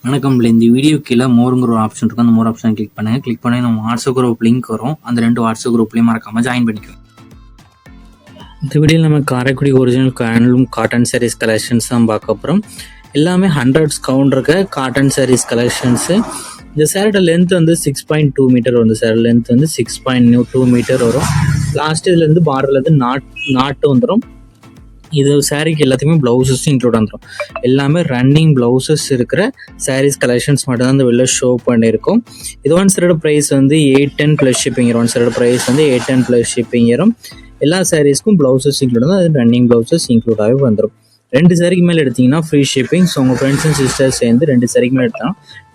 வணக்கம். இந்த வீடியோ கீழே மோருங்கிற ஒரு ஆப்ஷன் இருக்கும். அந்த மோர் ஆப்ஷன் கிளிக் பண்ணுங்கள். கிளிக் பண்ணி நம்ம வாட்ஸ்அப் குரூப் லிங்க் வரும். அந்த 2 வாட்ஸ்அப் குரூப்லேயும் மறக்காமல் ஜாயின் பண்ணிக்கோங்க. இந்த வீடியோவில் நம்ம Karaikudi original handloom cotton sarees collections தான் பார்க்க போகிறோம். எல்லாமே 100 கவுண்ட் இருக்க காட்டன் சாரீஸ் கலெக்ஷன்ஸு. இந்த சேரோட லென்த் வந்து 6.2 மீட்டர் வரும். இந்த சேரோட லென்த் வந்து 6.2 மீட்டர் வரும். லாஸ்ட் இதுலேருந்து பார்டர்லேருந்து நாட்டு வந்துடும். இது சாரீக்கு எல்லாத்துக்குமே ப்ளவுசஸும் இன்க்ளூட் வந்துடும். எல்லாமே ரன்னிங் ப்ளவுசஸ் இருக்கிற சாரீஸ் கலெக்ஷன்ஸ் மட்டும் தான் இந்த வெளில ஷோ பண்ணியிருக்கோம். இது ஒன் சைடோட ப்ரைஸ் வந்து 810 ப்ளஸ் ஷிப்பிங் வரும். ஒன் சைடோட ப்ரைஸ் வந்து 810 ப்ளஸ் ஷிப்பிங் வரும். எல்லா சாரீஸ்க்கும் ப்ளவுசஸ் இன்க்ளூட் வந்து அது ரன்னிங் ப்ளவுசஸ் இன்க்ளூடாகவே வந்துடும். 2 சாரிக்கு மேலே எடுத்திங்கன்னா ஃப்ரீ ஷிப்பிங். ஸோ உங்கள் ஃப்ரெண்ட்ஸ் அண்ட் சிஸ்டர்ஸ் சேர்ந்து 2 சாரிக்கு மேலே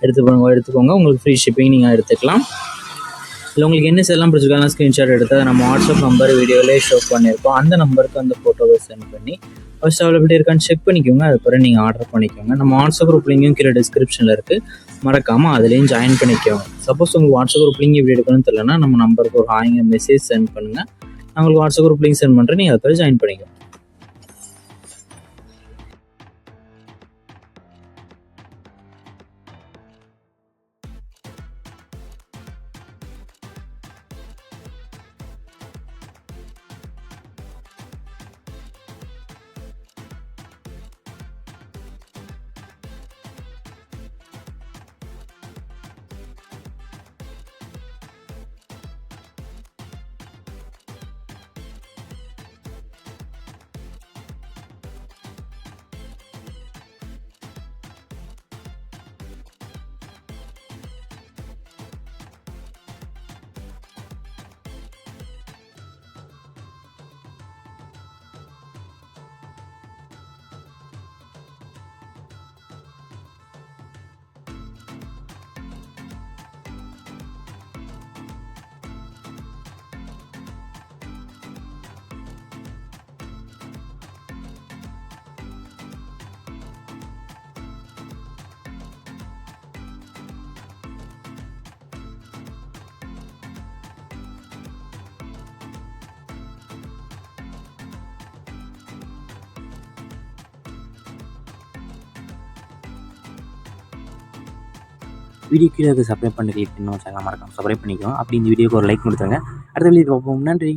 எடுத்துக்கோங்க. உங்களுக்கு ஃப்ரீ ஷிப்பிங் நீங்கள் எடுத்துக்கலாம். இல்லை உங்களுக்கு என்ன எல்லாம் பிடிச்சிருக்காங்க ஸ்க்ரீன்ஷாட் எடுத்து நம்ம வாட்ஸ்அப் நம்பர் வீடியோவிலே ஷோ பண்ணியிருக்கோம். அந்த நம்பருக்கு அந்த ஃபோட்டோவை சென்ட் பண்ணி ஃபர்ஸ்ட் அவைலபிலிட்டி இருக்கான்னு செக் பண்ணிக்கோங்க. அதுக்கப்புறம் நீங்கள் ஆர்டர் பண்ணிக்கோங்க. நம்ம வாட்ஸ்அப் குரூப் லிங்கும் கீழே டிஸ்கிரிப்ஷனில் இருக்குது. மறக்காமல் அதுலேயும் ஜாயின் பண்ணிக்கோங்க. சப்போஸ் உங்களுக்கு வாட்ஸ்அப் குரூப் லிங்க் எப்படி எடுக்கணும்னு தெரியலன்னா நம்ம நம்பருக்கு ஒரு ஹாய்ங்க மெசேஜ் சென்ட் பண்ணுங்கள். நான் உங்களுக்கு வாட்ஸ்அப் குரூப் லிங்க் சென்ட் பண்ணுறேன். நீங்கள் அதுக்கப்புறம் ஜாயின் பண்ணிக்கோங்க. வீடியோ கீழே சப்ஸ்கிரைப் பண்ணி கிளிக் பண்ணி சேனல் மறக்காம சப்ஸ்கிரைப் பண்ணிக்கோங்க. அப்படி இந்த வீடியோக்கு ஒரு லைக் கொடுத்துருங்க. அடுத்த வீடியோ பார்ப்போம். நன்றி.